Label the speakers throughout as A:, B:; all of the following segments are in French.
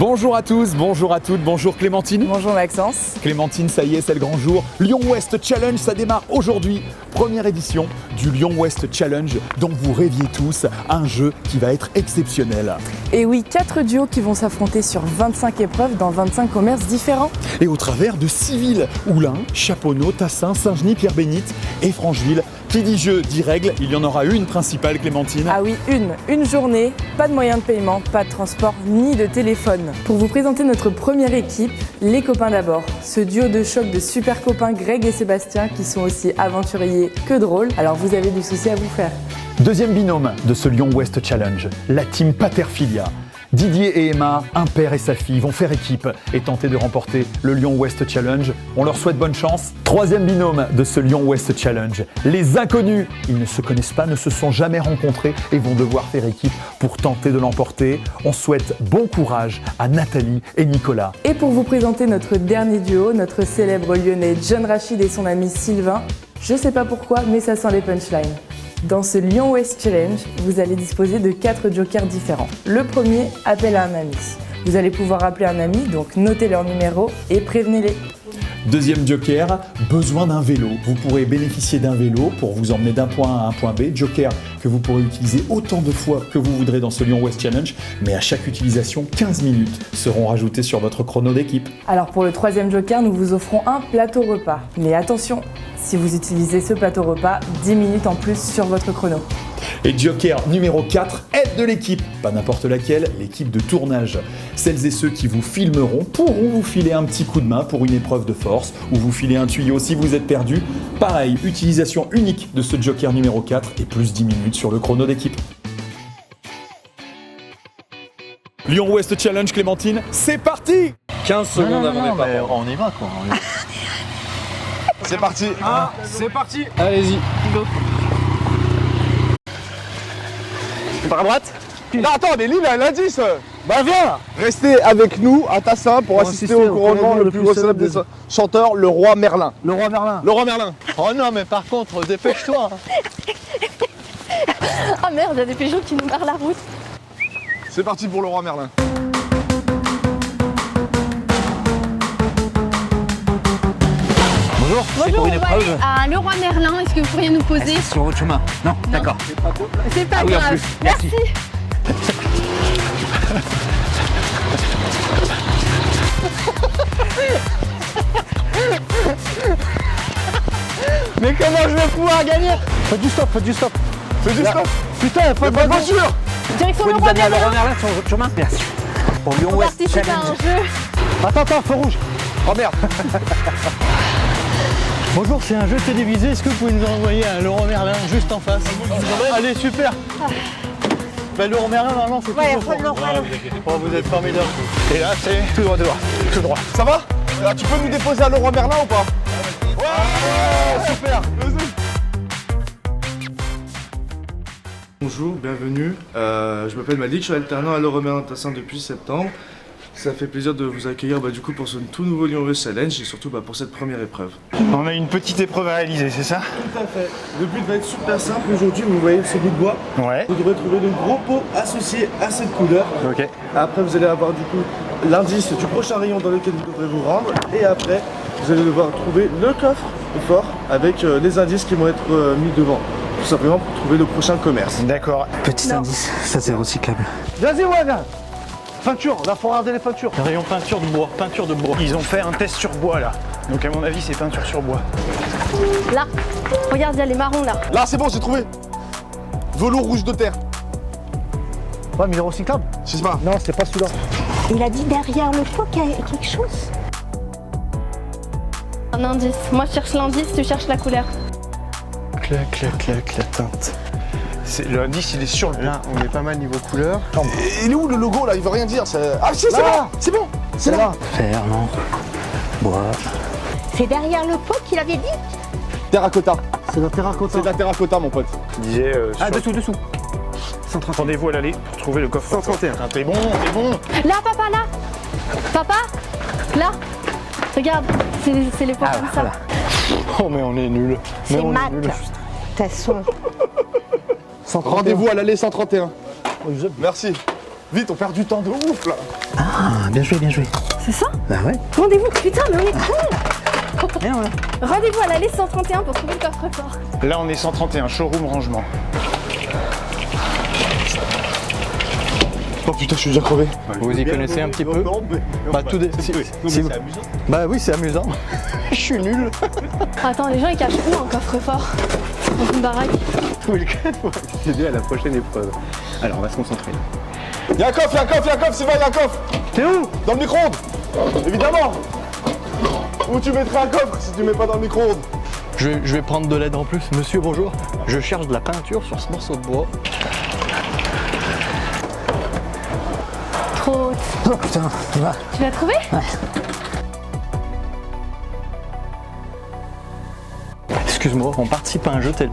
A: Bonjour à tous, bonjour à toutes, bonjour Clémentine.
B: Bonjour Maxence.
A: Clémentine, ça y est, c'est le grand jour. Lyon West Challenge, ça démarre aujourd'hui. Première édition du Lyon West Challenge dont vous rêviez tous, un jeu qui va être exceptionnel.
B: Et oui, 4 duos qui vont s'affronter sur 25 épreuves dans 25 commerces différents.
A: Et au travers de 6 villes, Oulin, Chaponneau, Tassin, Saint-Genis, Pierre-Bénite et Francheville. Qui dit jeu dit règle, il y en aura une principale, Clémentine.
B: Ah oui, une journée, pas de moyens de paiement, pas de transport ni de téléphone. Pour vous présenter notre première équipe, les copains d'abord. Ce duo de choc de super copains Greg et Sébastien qui sont aussi aventuriers que drôles, alors vous avez du souci à vous faire.
A: Deuxième binôme de ce Lyon West Challenge, la team Paterfilia. Didier et Emma, un père et sa fille, vont faire équipe et tenter de remporter le Lyon West Challenge. On leur souhaite bonne chance. Troisième binôme de ce Lyon West Challenge, les inconnus. Ils ne se connaissent pas, ne se sont jamais rencontrés et vont devoir faire équipe pour tenter de l'emporter. On souhaite bon courage à Nathalie et Nicolas.
B: Et pour vous présenter notre dernier duo, notre célèbre lyonnais John Rachid et son ami Sylvain, je sais pas pourquoi, mais ça sent les punchlines. Dans ce Lyon West Challenge, vous allez disposer de 4 jokers différents. Le premier, appel à un ami. Vous allez pouvoir appeler un ami, donc notez leur numéro et prévenez-les.
A: Deuxième joker, besoin d'un vélo. Vous pourrez bénéficier d'un vélo pour vous emmener d'un point A à un point B. Joker que vous pourrez utiliser autant de fois que vous voudrez dans ce Lyon West Challenge, mais à chaque utilisation, 15 minutes seront rajoutées sur votre chrono d'équipe.
B: Alors pour le troisième joker, nous vous offrons un plateau repas. Mais attention, si vous utilisez ce plateau repas, 10 minutes en plus sur votre chrono.
A: Et joker numéro 4, aide de l'équipe. Pas n'importe laquelle, l'équipe de tournage. Celles et ceux qui vous filmeront pourront vous filer un petit coup de main pour une épreuve de force ou vous filer un tuyau si vous êtes perdu. Pareil, utilisation unique de ce joker numéro 4 et plus 10 minutes sur le chrono d'équipe. Lyon West Challenge, Clémentine, c'est parti!
C: 15 secondes avant départ.
D: On y va quoi.
C: C'est parti. C'est parti.
D: Allez-y.
C: Par à droite. Non, attends, mais lui, il a un indice. Bah viens. Restez avec nous à Tassin pour assister au couronnement le plus célèbre des chanteurs, le roi Merlin.
D: Le roi Merlin.
C: Le roi Merlin.
D: Oh non, mais par contre, dépêche-toi.
E: Ah merde, il y a des Peugeot qui nous barrent la route.
C: C'est parti pour le roi Merlin.
D: Bonjour, c'est pour une
E: on va aller
D: épreuve.
E: à le roi Merlin, est-ce que vous pourriez nous poser?
D: Sur votre chemin. Non, d'accord.
E: C'est pas
D: Ah oui, en
E: grave.
D: plus, merci.
C: Mais comment je vais pouvoir gagner?
D: Faites du stop, faites du stop.
C: Fais du stop.
D: Putain,
C: Pas de voiture.
E: Direction
D: Vous
E: le
D: nous
E: roi
D: amener à
E: Merlin.
D: Laurent Merlin sur votre chemin. Merci. Pour Lyon
E: On
D: West
E: participe à un
D: Challenge.
E: jeu.
D: Attends, feu rouge.
C: Oh merde.
F: Bonjour, c'est un jeu télévisé. Est-ce que vous pouvez nous envoyer à Laurent Merlin juste en face? Allez, super. Bah, Laurent Merlin, normalement, c'est toujours fort. Oh, vous êtes formidable.
C: Et là, c'est tout droit, tout droit. Ça va? Tu peux nous déposer à le roi Merlin ou pas? Ouais, super.
G: Bonjour, bienvenue. Je m'appelle Malik, je suis alternant à Leroy Merlin Tassin depuis septembre. Ça fait plaisir de vous accueillir du coup pour ce tout nouveau Lyon West Challenge et surtout pour cette première épreuve.
F: On a une petite épreuve à réaliser, c'est ça?
G: Tout à fait. Le but va être super simple aujourd'hui. Vous voyez ce bout de bois.
F: Ouais.
G: Vous devrez trouver le gros pot associé à cette couleur.
F: Ok.
G: Après, vous allez avoir du coup l'indice du prochain rayon dans lequel vous devrez vous rendre. Et après, vous allez devoir trouver le coffre fort avec les indices qui vont être mis devant. Tout simplement pour trouver le prochain commerce.
F: D'accord.
D: Petit indice, ça c'est recyclable.
F: Vas-y, ouais, viens. Peinture, là faut regarder les peintures. Rayon peinture de bois, peinture de bois. Ils ont fait un test sur bois là. Donc à mon avis c'est peinture sur bois.
E: Là, regarde, il y a les marrons là.
C: Là, c'est bon, j'ai trouvé. Velours rouge de terre.
F: Ouais, mais il est recyclable.
C: Je sais pas.
F: Non, c'est pas celui-là.
H: Il a dit derrière le pot qu'il y a quelque chose.
E: Un indice. Moi je cherche l'indice, tu cherches la couleur.
F: Clac, clac, clac, la teinte. L'indice il est sur le. Là, on est pas mal niveau couleur.
C: Et il est où le logo là? Il veut rien dire. Ah si, c'est
F: Là.
C: bon. C'est bon. C'est là.
D: Fer, non. Bois.
H: C'est derrière le pot qu'il avait dit.
C: Terracotta.
F: C'est la terracotta.
C: C'est de la terracotta, mon pote.
F: Il disait.
D: Dessous.
F: 130. Rendez-vous à l'aller pour trouver le coffre.
C: 131.
F: Ah, t'es bon, t'es bon.
E: Là, papa, là. Papa, là. Regarde, c'est les pots comme ça.
F: Oh, mais on est nuls.
H: C'est mat. De toute façon.
C: Rendez-vous à l'allée 131. Merci. Vite, on perd du temps de ouf là.
D: Ah, bien joué, bien joué.
E: C'est ça?
D: Bah ouais.
E: Rendez-vous, putain, mais on est con!
D: Bien, ouais.
E: Rendez-vous à l'allée 131 pour trouver le coffre-fort.
C: Là, on est 131, showroom rangement. Oh putain, je suis déjà crevé.
F: Vous y connaissez un petit peu? Bah tout c'est amusant. Bah oui, c'est amusant. Je suis nul.
E: Attends, les gens ils cachent où un coffre-fort? Dans une baraque.
F: Faut aider à la prochaine épreuve. Alors, on va se concentrer.
C: Y'a un coffre, Sylvain, y'a un coffre.
F: T'es où?
C: Dans le micro-ondes. Évidemment. Où tu mettrais un coffre si tu mets pas dans le micro-ondes?
F: Je vais prendre de l'aide en plus. Monsieur, bonjour. Je cherche de la peinture sur ce morceau de bois.
E: Trop.
D: Oh putain, tu vas.
E: Tu l'as trouvé?
F: Excuse-moi, on participe à un jeu télé.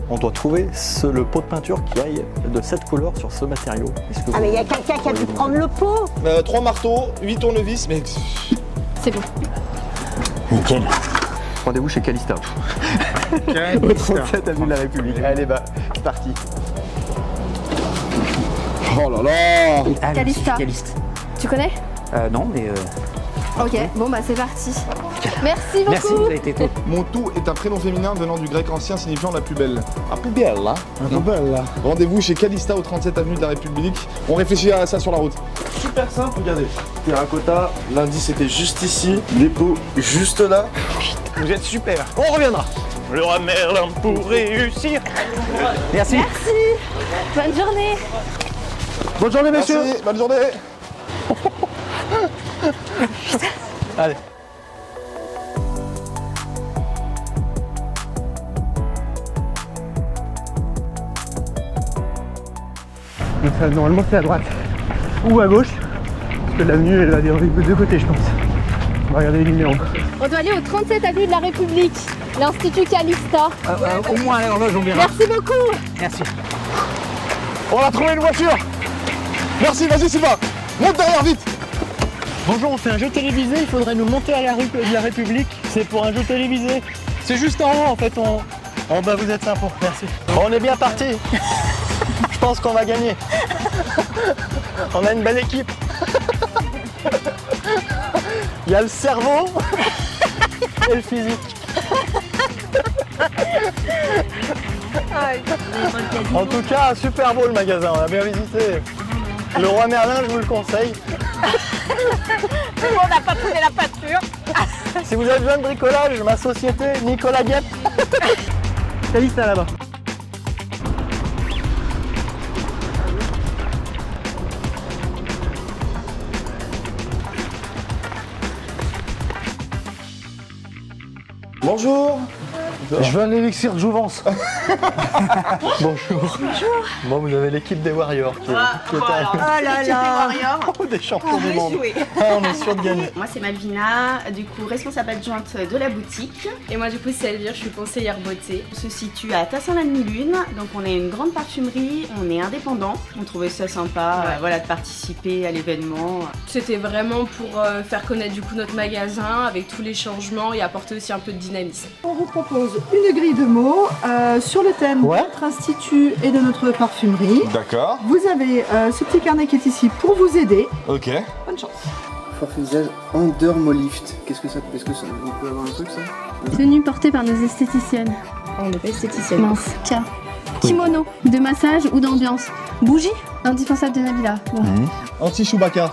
F: On doit trouver le pot de peinture qui aille de cette couleur sur ce matériau.
H: Ah mais il y a quelqu'un qui a dû prendre le pot.
C: 3 marteaux, 8 tournevis, mais...
E: C'est bon.
D: Nickel.
F: Rendez-vous chez Calista. Au 37 avenue de la République. Allez, bah, c'est parti.
C: Oh là là.
D: Ah,
E: Calista.
D: Caliste.
E: Tu connais?
D: Non, mais
E: Ok, bon bah c'est parti. Merci beaucoup.
D: merci, vous avez été top.
C: Montou est un prénom féminin venant du grec ancien signifiant la plus belle. La plus belle, là. La plus belle, là. Rendez-vous chez Calista au 37 avenue de la République. On réfléchit à ça sur la route.
G: Super simple, regardez. Terracotta, l'indice était juste ici, les pots juste là.
F: Vous êtes super. On reviendra. Le roi Merlin pour réussir.
D: Merci.
E: Merci. Bonne journée.
F: Bonne journée, messieurs.
C: Merci, bonne journée.
F: Allez. Donc ça, normalement c'est à droite ou à gauche, parce que l'avenue elle va des deux côtés je pense. On va regarder les numéros.
E: On doit aller au 37 avenue de la République, l'Institut Calista.
D: Au moins à l'horloge, on verra.
E: Merci beaucoup.
D: Merci.
C: On a trouvé une voiture. Merci, vas-y Sylvain. Monte derrière, vite.
F: Bonjour, on fait un jeu télévisé, il faudrait nous monter à la rue de la République. C'est pour un jeu télévisé. C'est juste en haut en fait. Oh bah vous êtes sympa, merci. On est bien parti. Je pense qu'on va gagner. On a une belle équipe. Il y a le cerveau et le physique. En tout cas, super beau le magasin, on a bien visité. Le roi Merlin, je vous le conseille.
H: Tout le monde n'a pas trouvé la peinture.
F: Si vous avez besoin de bricolage, ma société, Nicolas Guette. Calista là-bas.
C: Bonjour.
F: Je veux un élixir de jouvence. Bonjour. Bon, vous avez l'équipe des Warriors qui est
H: Oh là là.
F: des champions du monde. Ah, on est sûr de gagner.
I: Moi c'est Malvina, du coup responsable adjointe de la boutique. Et moi du coup c'est Elvire, je suis conseillère beauté. On se situe à Tassin-la-Demi-Lune, donc on est une grande parfumerie, on est indépendant. On trouvait ça sympa voilà, de participer à l'événement.
B: C'était vraiment pour faire connaître du coup notre magasin avec tous les changements et apporter aussi un peu de dynamisme.
J: On vous propose une grille de mots sur le thème de notre institut et de notre parfumerie.
C: D'accord.
J: Vous avez ce petit carnet qui est ici pour vous aider.
C: Ok.
J: Bonne chance.
K: Forfait visage Undermolift. Qu'est-ce que ça on peut avoir un truc ça?
E: Tenue portée par nos esthéticiennes.
I: On n'est pas esthéticienne.
E: Mince, K. Kimono, de massage ou d'ambiance. Bougie, indispensable de Nabila. Bon.
C: Anti-Chewbacca.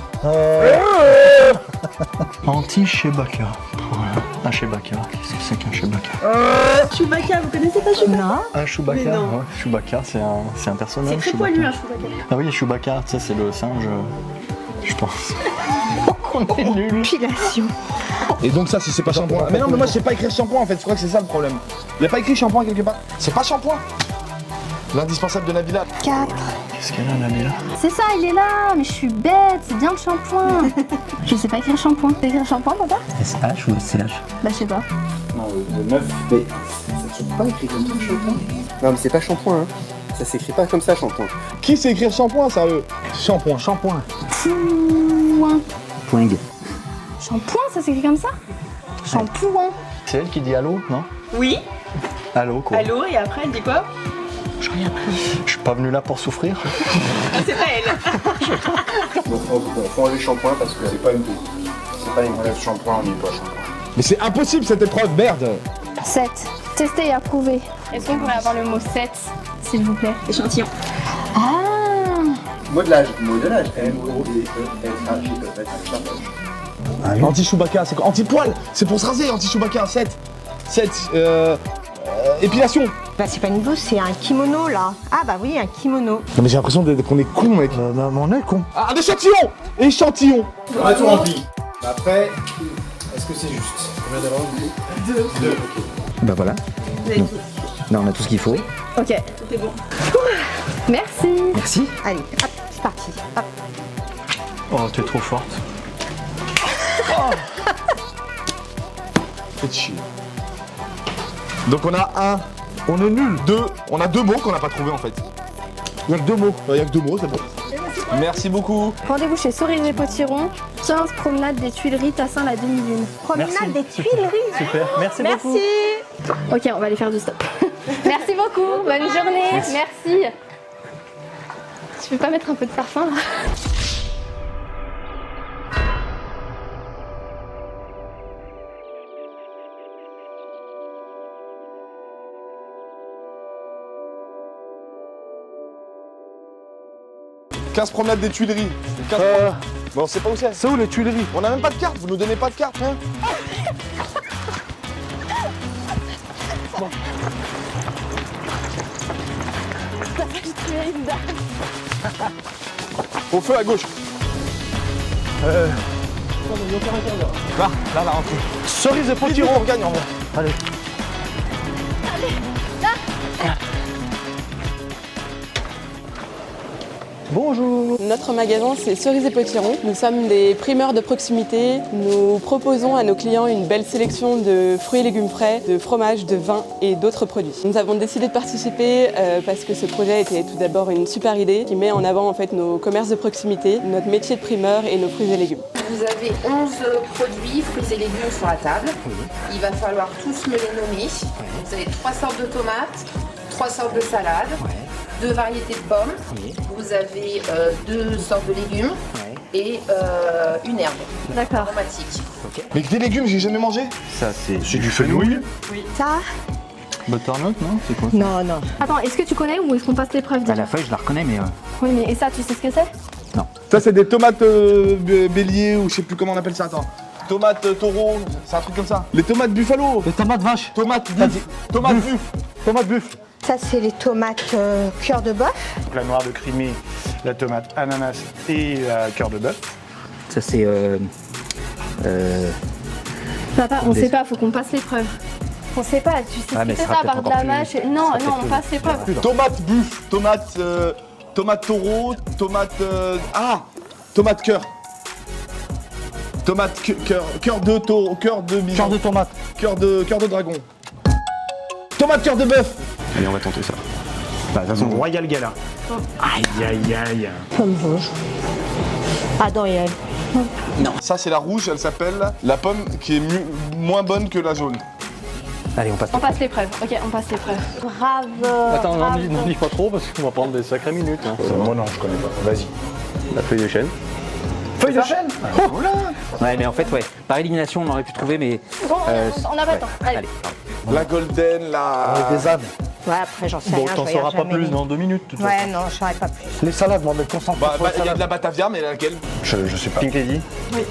F: Anti-Chewbacca. Voilà. Un Chewbacca. Qu'est-ce que c'est qu'un Chewbacca?
J: Chewbacca, vous connaissez pas Chewbacca? Non.
F: Un Chewbacca.
J: Mais non.
F: Ouais, Chewbacca, c'est un personnage.
J: C'est très
F: Chewbacca.
J: poilu un Chewbacca.
F: Ah oui, Chewbacca, ça c'est le singe, je pense. On est nuls.
H: Pilation.
C: Et donc ça, si c'est pas shampoing. Mais non, mais moi je sais pas écrire shampoing en fait, je crois que c'est ça le problème. Il y a pas écrit shampoing quelque part. C'est pas shampoing. L'indispensable de Nabila.
E: 4.
F: Qu'est-ce qu'elle a, Nabila?
E: C'est ça, il est là, mais je suis bête, c'est bien le shampoing. Je sais pas écrire shampoing. T'as écrire shampoing, papa?
D: SH ou SCH?
E: Bah, je sais pas.
K: Non, le meuf, mais ça s'écrit pas écrit comme ça, shampoing. Non, mais c'est pas shampoing, hein. Ça s'écrit pas comme ça, shampoing.
C: Qui sait écrire shampoing, sérieux? Shampoing.
F: Shampoing.
E: Pouin.
D: Poing.
E: Shampoing, ça s'écrit comme ça? Shampoing.
F: C'est elle qui dit allô, non?
I: Oui,
F: Allô, quoi.
I: allô, et après elle dit quoi?
F: J'ai rien pris. Je suis pas venu là pour souffrir.
H: C'est pas elle.
K: Faut enlever le shampoing parce que c'est pas une relève shampoing, on n'y est pas shampoing.
C: Mais c'est impossible cette épreuve, merde.
E: 7. Testé et approuvé.
I: Est-ce qu'on pourrait avoir le mot 7, s'il vous plaît? Échantillon.
E: Ah.
K: Modelage. M-O-D-E-L-A-G-E.
C: Anti-Chewbacca, c'est quoi? Anti-poil. C'est pour se raser, anti-Chewbacca. 7. Épilation.
H: Bah c'est pas une blouse, c'est un kimono là. Ah bah oui, un kimono.
C: Non mais j'ai l'impression qu'on est con, mec.
F: On est con.
C: Ah, un échantillon. Échantillon.
K: On a tout rempli. Après, est-ce que c'est juste? Combien d'avant? 2.
D: Bah voilà. Là, on a tout ce qu'il faut.
E: Ok. Tout est bon. Merci.
D: Merci.
H: Allez, hop, c'est parti. Hop.
F: Oh, t'es trop forte.
C: Faites chier. Donc on a un. On est nul. 2. On a 2 mots qu'on n'a pas trouvé en fait. Il y a que 2 mots. Il y a que 2 mots, c'est bon. Merci beaucoup.
E: Rendez-vous chez Cerise et Potiron, 15 promenade des Tuileries, Tassin, la demi-lune.
H: Promenade des Tuileries.
F: Super, merci beaucoup.
E: Ok, on va aller faire du stop. Merci beaucoup, bonne journée, merci. Tu peux pas mettre un peu de parfum là?
C: « 15 promenades des Tuileries. 15 Bon, on sait pas où c'est.
F: C'est où les Tuileries?
C: On a même pas de carte, vous nous donnez pas de carte, hein? Au feu à gauche. Là, la rentrée.
F: Cerise et Potiron.
C: On gagne en vrai.
F: Allez. Bonjour.
B: Notre magasin, c'est Cerise et Potiron. Nous sommes des primeurs de proximité. Nous proposons à nos clients une belle sélection de fruits et légumes frais, de fromages, de vins et d'autres produits. Nous avons décidé de participer parce que ce projet était tout d'abord une super idée qui met en avant en fait nos commerces de proximité, notre métier de primeur et nos fruits et légumes.
L: Vous avez 11 produits, fruits et légumes sur la table. Il va falloir tous me les nommer. Vous avez 3 sortes de tomates, 3 sortes de salades, 2 variétés de pommes. Vous avez 2 sortes de légumes et une herbe.
E: D'accord.
L: Aromatique.
C: Mais des légumes, j'ai jamais mangé.
F: Ça, c'est du fenouil.
L: Oui. Ça?
F: Butternut, non? C'est quoi?
L: Non, non.
E: Attends, est-ce que tu connais ou est-ce qu'on passe l'épreuve déjà?
D: La feuille, je la reconnais, mais.
E: Oui, mais et ça, tu sais ce que c'est?
C: Ça, c'est des tomates bélier ou je sais plus comment on appelle ça, attends. Tomates taureau, c'est un truc comme ça. Les tomates buffalo.
F: Les tomates vaches.
C: Tomates buff. Tomates buff. Tomates buff.
H: Ça c'est les tomates cœur de bœuf.
F: La noire de Crimée, la tomate ananas et la cœur de bœuf.
D: Ça, c'est.
E: Papa, on sait pas, faut qu'on passe l'épreuve. On sait pas, tu sais
D: Ah,
E: ce
D: mais
E: que c'est
D: ça
E: ça,
D: sera
E: à part de
D: peut-être
E: la
D: encore
E: mâche.
D: plus-
E: Non,
D: ça sera
E: non, on
D: peut-être
E: passe l'épreuve.
C: Tomate buff. Tomate taureau. Tomate cœur. Tomate cœur de taureau. Cœur de bison.
F: Cœur de tomate.
C: Cœur de dragon. Tomate cœur de bœuf.
F: Allez, on va tenter ça. Bah, de toute façon, Royal Gala. Aïe, aïe, aïe.
H: Pomme rouge. Ah non, il y a...
C: Ça, c'est la rouge, elle s'appelle la pomme qui est moins bonne que la jaune.
D: Allez, on passe.
E: On passe l'épreuve, ok, on passe l'épreuve.
H: Grave.
F: Attends, n'en dis pas trop parce qu'on va prendre des sacrées minutes. Hein.
C: Moi, non, je connais pas. Vas-y.
F: La feuille de chêne.
C: Feuille de chêne.
D: Ouais, mais en fait, ouais. Par élimination, on aurait pu trouver, mais.
E: Bon, on n'a pas le temps. Allez.
C: La golden, la...
F: Des ânes.
H: Ouais, après j'en sais
F: Bon,
H: rien.
F: t'en
H: je
F: sauras
H: regarde
F: pas
H: jamais
F: plus
H: les-
F: dans 2 minutes. de toute
H: Ouais,
F: façon.
H: non, je saurais pas plus.
F: Les salades, moi, mais concentre
C: Bah, il y a de la batavia, mais laquelle?
F: Je sais pas. Pink Lady.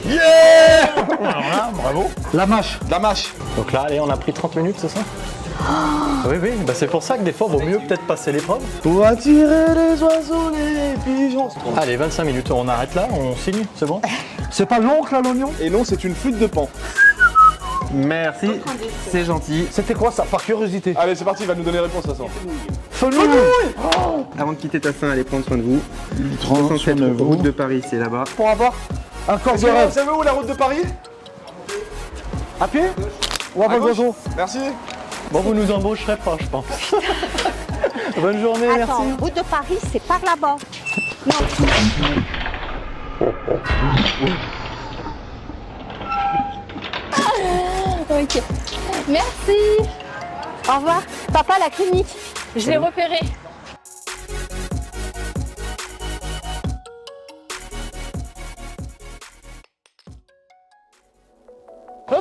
C: Yeah.
F: Alors là, bravo. La mâche.
C: La mâche.
F: Donc là, allez, on a pris 30 minutes, c'est ça? Oui, oui, bah c'est pour ça que des fois, vaut mieux peut-être passer l'épreuve.
C: Pour attirer les oiseaux, les pigeons.
F: Allez, 25 minutes, on arrête là, on signe, c'est bon? C'est pas l'oncle à l'oignon?
C: Et non, c'est une flûte de pan.
F: Merci, c'est gentil. C'était quoi ça, par curiosité?
C: Allez, c'est parti, il va nous donner réponse à ça.
F: Fenouil.
K: Avant de quitter Tassin, allez prendre soin de vous. 307 route de Paris, c'est là-bas.
F: Pour avoir un corps de
C: Vous
F: rêve.
C: savez où la route de Paris?
F: À pied? Ou à
C: À gauche.
F: vélo?
C: Merci.
F: Bon, vous nous embaucherez pas, je pense. Bonne journée,
H: Attends,
F: merci.
H: route de Paris, c'est par là-bas.
E: Ok. Merci. Au revoir. Papa, la clinique. Je l'ai repéré.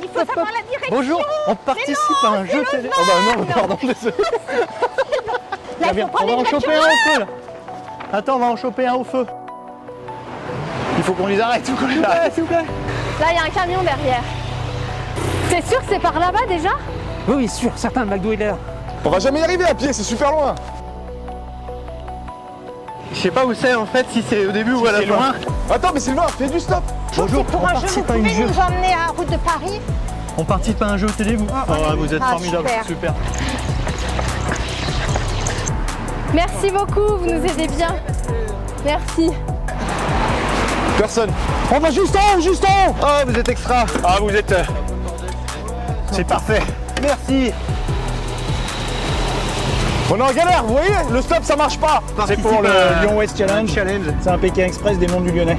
H: Il faut savoir la direction.
F: Bonjour, on participe à un jeu télé. Oh bah non, pardon, désolé. Très bien, on va en choper un au feu là. Attends, on va en choper un au feu. Il faut qu'on les arrête, s'il vous plaît. S'il vous plaît.
E: Là, il y a un camion derrière. T'es sûr que c'est par là-bas déjà?
D: Oui, sûr, certain, le McDo il est là.
C: On va jamais y arriver à pied, c'est super loin.
F: Je sais pas où c'est en fait, si c'est au début ou à la fin.
C: Attends, mais Sylvain, fais du stop.
F: Bonjour,
H: Pour
F: on
H: un jeu, vous
F: participe à une
H: pouvez
F: jeu.
H: nous emmener à Route de Paris?
F: On participe à un jeu télé, vous vous êtes formidable, super.
E: Merci beaucoup, vous nous aidez bien. Merci.
C: Personne.
F: On va juste en haut, juste en haut. Ah, vous êtes extra. Ah, vous êtes... C'est parfait. Merci.
C: On est en galère, vous voyez? Le stop, ça marche pas.
F: C'est pour le Lyon West Challenge. C'est un Pékin Express des Monts du Lyonnais.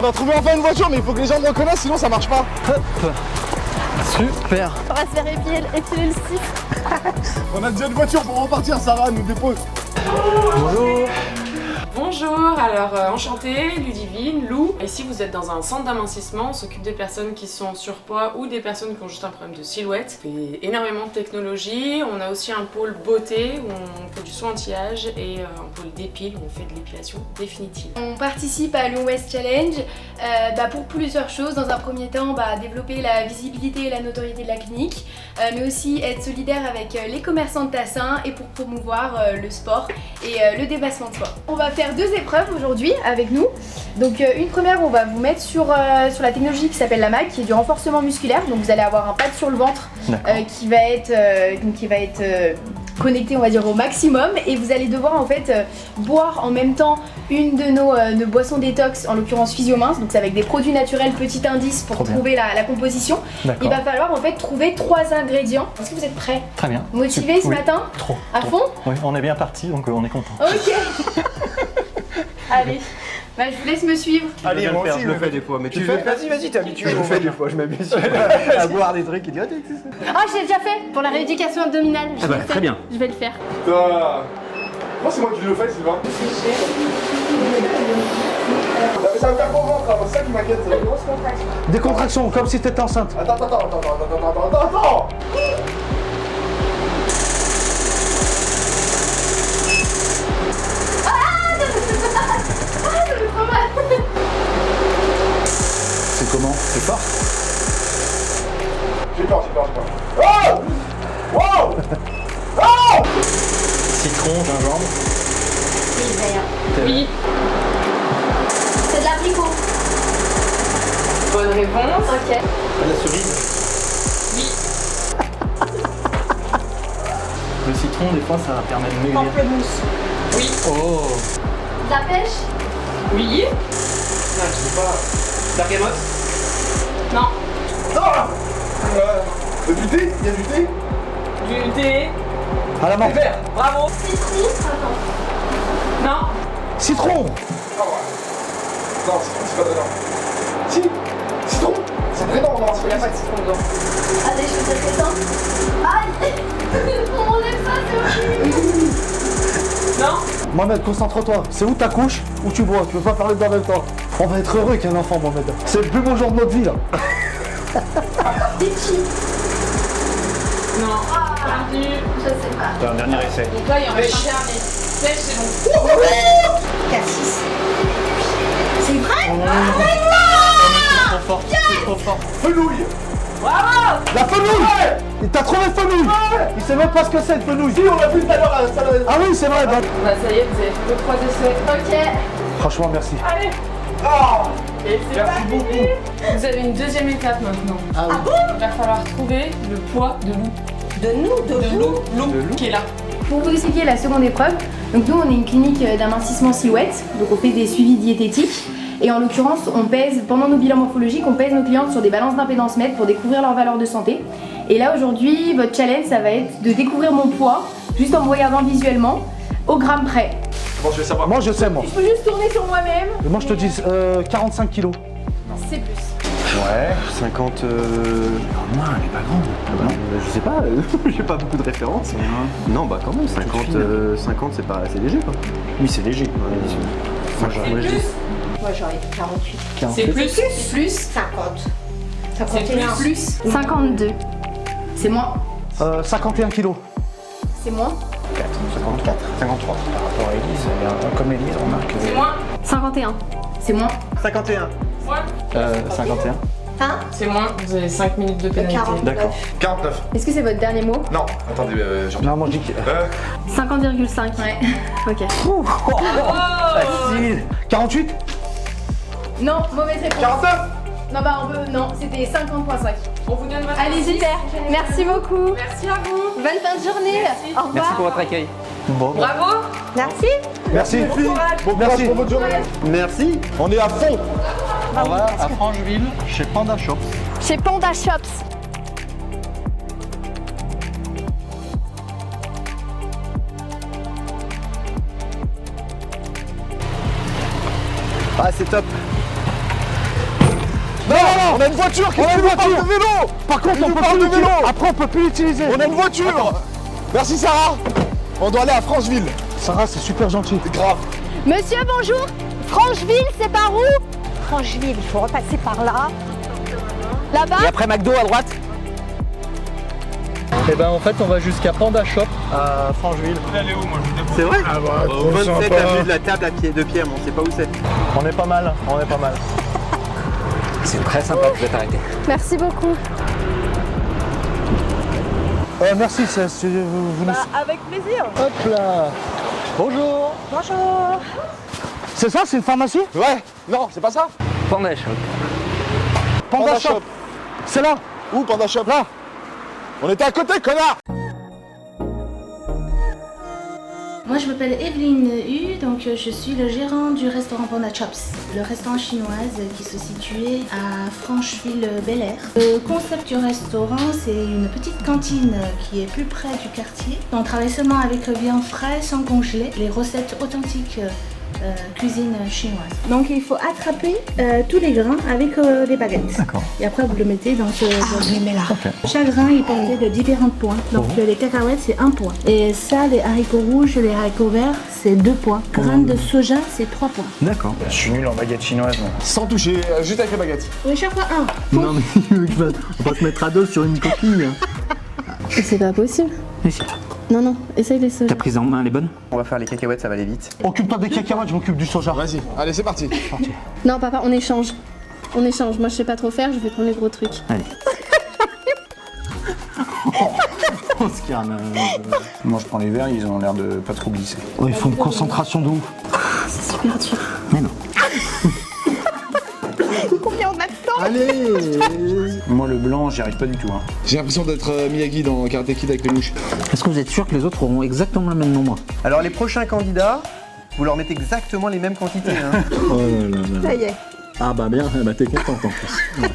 C: On a trouvé enfin une voiture, mais il faut que les gens me reconnaissent, sinon ça marche pas.
F: Hop. Super.
E: On va se faire épiler le slip.
C: On a déjà une voiture pour repartir, Sarah nous dépose.
F: Bonjour.
M: Bonjour, alors enchantée, Ludivine, Lou. Ici vous êtes dans un centre d'amincissement, on s'occupe des personnes qui sont en surpoids ou des personnes qui ont juste un problème de silhouette. On fait énormément de technologie, on a aussi un pôle beauté où on fait du soin anti-âge et un pôle dépile où on fait de l'épilation définitive.
N: On participe à Lyon West Challenge pour plusieurs choses. Dans un premier temps, développer la visibilité et la notoriété de la clinique, mais aussi être solidaire avec les commerçants de Tassin et pour promouvoir le sport et le dépassement de soi. On va faire deux épreuves aujourd'hui avec nous. Donc une première, on va vous mettre sur la technologie qui s'appelle la MAG, qui est du renforcement musculaire. Donc vous allez avoir un pad sur le ventre qui va être connecté, on va dire, au maximum, et vous allez devoir en fait boire en même temps une de nos boissons détox, en l'occurrence Physiomince. Donc c'est avec des produits naturels, petit indice pour trouver la composition. Il va falloir en fait trouver 3 ingrédients. Est-ce que vous êtes prêts?
F: Très bien.
N: Motivés ce matin?
F: Trop.
N: À fond?
F: Oui, on est bien parti, donc on est content.
N: Ok. Allez, je vous laisse me suivre.
K: Allez, moi aussi,
C: je le fais des fois, mais tu fais.
K: Vas-y, t'es habitué. Je le fais des fois, je m'amuse à boire des trucs idiotiques.
E: Ah, j'ai déjà fait pour la rééducation abdominale.
K: Très bien.
E: Je vais le faire.
C: Moi, c'est moi qui le fais, Sylvain. Ça va me faire bon ventre, c'est ça qui m'inquiète.
F: Des contractions, comme si t'étais enceinte.
C: Attends.
A: C'est comment? C'est fort?
C: J'ai peur. Oh! Wow! Oh!
F: Citron, gingembre.
M: Oui.
E: C'est de l'abricot.
M: Bonne réponse.
E: Ok.
F: La cerise.
M: Oui.
F: Le citron, des fois, ça permet de maigrir.
H: Pamplemousse.
M: Oui.
F: Oh.
E: De la pêche?
M: Oui.
K: Non, je sais pas. Bergamote?
M: Non.
C: Ah! Du thé? Il y a du thé?
M: Du thé.
F: À la menthe.
M: Vert. Bravo.
E: Citron?
M: Non.
F: Citron.
C: Non, c'est pas dedans. Si! Citron! C'est dedans, non,
M: Il n'y a pas de citron dedans.
E: Ah, des choses très simples. Aïe! On enlève ça, c'est horrible.
M: Non.
F: Mohamed, concentre-toi. C'est où ta couche ou tu bois? Tu veux pas parler en même temps. On va être heureux qu'un enfant, Mohamed. C'est le plus beau jour de notre vie, là.
E: Litchi.
M: Non. Perdu.
E: Je sais pas.
F: C'est un dernier essai.
M: Donc là, il en reste un dernier. Pêche, c'est bon.
H: Cassis. C'est vrai?
F: C'est trop fort. C'est trop fort.
C: Fenouil!
M: Bravo.
F: La fenouil! Il t'a trouvé fenouil! Il sait même pas ce que c'est, une fenouil.
C: Si, on l'a vu tout à l'heure à la salle.
F: Ah oui, c'est vrai.
M: Bah ça y est, vous avez fait vos 3 essais.
E: Ok.
F: Franchement, merci.
M: Allez.
C: Ah!
M: Et c'est parti. Vous avez une deuxième étape maintenant.
F: Ah oui.
M: Il va falloir trouver le poids de Lou. Lou qui est là.
N: Pour vous expliquer la seconde épreuve, donc nous on est une clinique d'amincissement silhouette, donc on fait des suivis diététiques. Et en l'occurrence, on pèse, pendant nos bilans morphologiques, on pèse nos clientes sur des balances d'impédance mètre pour découvrir leur valeur de santé. Et là aujourd'hui, votre challenge, ça va être de découvrir mon poids, juste en me regardant visuellement, au gramme près.
C: Bon, je vais savoir.
F: Moi, je sais, moi.
N: Je peux juste tourner sur moi-même.
F: Et moi, je te dis 45 kilos.
N: C'est plus.
F: Ouais.
K: 50.
F: Moins, elle est pas grande.
K: Je sais pas, j'ai pas beaucoup de références. Non, bah quand même, 50, 50 c'est pas assez léger quoi.
F: Oui, c'est léger.
K: Moi, je dis
L: Moi j'aurais 48.
M: C'est plus.
L: Plus 50. 51.
M: Plus.
E: 52.
L: C'est moins.
F: 51 kilos.
L: C'est moins.
D: 54, 53. Par rapport à Élise, comme Élise, on remarque.
M: C'est moins.
E: 51.
L: C'est moins.
F: 51.
M: Moins.
D: 51.
L: Hein?
M: C'est moins. Vous avez 5 minutes de pénalité.
L: 49.
D: D'accord.
C: 49.
E: Est-ce que c'est votre dernier mot?
C: Non, attendez,
F: Non, moi je dis que.
E: 50,5.
L: Ouais.
E: Ok.
F: Facile. 48.
L: Non, mauvaise réponse.
C: 49.
L: Non, bah on peut. Non, c'était 50,5.
M: On vous donne votre
E: Allez, super. Merci beaucoup.
M: Merci à vous.
E: Bonne fin de journée.
M: Merci.
E: Au revoir.
D: Merci pour votre accueil.
F: Bon,
M: Bravo.
E: Merci.
F: merci.
C: Bon courage pour votre journée.
F: Merci.
C: On est à fond.
F: On va à Francheville, chez Panda Shop.
E: Chez Panda Shops.
F: Ah, c'est top.
C: Non, on a une voiture. Qu'est-ce que tu nous parles de vélo?
F: Par contre,
C: Il
F: on
C: nous
F: peut
C: parle
F: plus
C: de vélo.
F: Après, on peut plus l'utiliser.
C: On a une voiture. Merci Sarah. On doit aller à Francheville.
F: Sarah, c'est super gentil.
C: C'est grave.
E: Monsieur, bonjour. Francheville, c'est par où?
H: Francheville, il faut repasser par là.
E: Là-bas?
F: Et après McDo à droite. Et ben en fait, on va jusqu'à Panda Shop à Francheville. C'est vrai?
C: Ah bah,
K: Au 27 avenue de la table à pied de Pierre, on sait pas où c'est.
F: On est pas mal, on est pas mal.
D: C'est très sympa que vous êtes arrêté.
E: Merci beaucoup.
F: Merci, vous nous...
H: Avec plaisir.
F: Hop là. Bonjour.
H: Bonjour.
F: C'est ça, c'est une pharmacie?
C: Ouais. Non, c'est pas ça.
D: Panda Shop.
F: Panda Shop. C'est là.
C: Où Panda Shop? Là. On était à côté, connard.
I: Moi je m'appelle Evelyne Hu, donc je suis le gérant du restaurant Panda Shops, le restaurant chinoise qui se situait à Francheville-Bel-Air. Le concept du restaurant, c'est une petite cantine qui est plus près du quartier. On travaille seulement avec viande fraîche sans congeler, les recettes authentiques cuisine chinoise. Donc il faut attraper tous les grains avec les baguettes.
D: D'accord.
I: Et après vous le mettez dans ce... je les mets là. Chaque grain est porté de différents points. Donc les cacahuètes c'est 1 point. Et ça, les haricots rouges, les haricots verts, c'est 2 points. Graines de soja, c'est 3 points.
D: D'accord.
F: Je suis nul en baguette chinoise.
C: Sans toucher, juste avec les baguettes.
I: Oui, chaque fois 1.
F: Non mais on va se mettre à dos sur une coquille.
E: C'est pas possible.
D: Mais si.
E: Non, non, essaye les soja.
D: Ta prise en main, elle est bonne?
K: On va faire les cacahuètes, ça va aller vite.
F: Occupe-toi des cacahuètes, je m'occupe du soja.
C: Vas-y, allez, c'est parti.
E: Non, papa, on échange. On échange. Moi, je sais pas trop faire, je vais prendre les gros trucs.
D: Allez.
F: On se calme.
D: Moi je prends les verres, ils ont l'air de pas trop glisser.
F: Oh, il faut une concentration de ouf.
E: C'est super dur.
D: Mais non.
H: Combien on a de temps?
F: Allez.
D: Moi le blanc, j'y arrive pas du tout. Hein.
C: J'ai l'impression d'être Miyagi dans Karate Kid avec les mouches.
D: Est-ce que vous êtes sûr que les autres auront exactement le même nombre?
K: Alors les prochains candidats, vous leur mettez exactement les mêmes quantités. Hein.
F: Oh là là.
H: Ça y est.
F: Ah bah bien, bah t'es contente en plus. Ouais.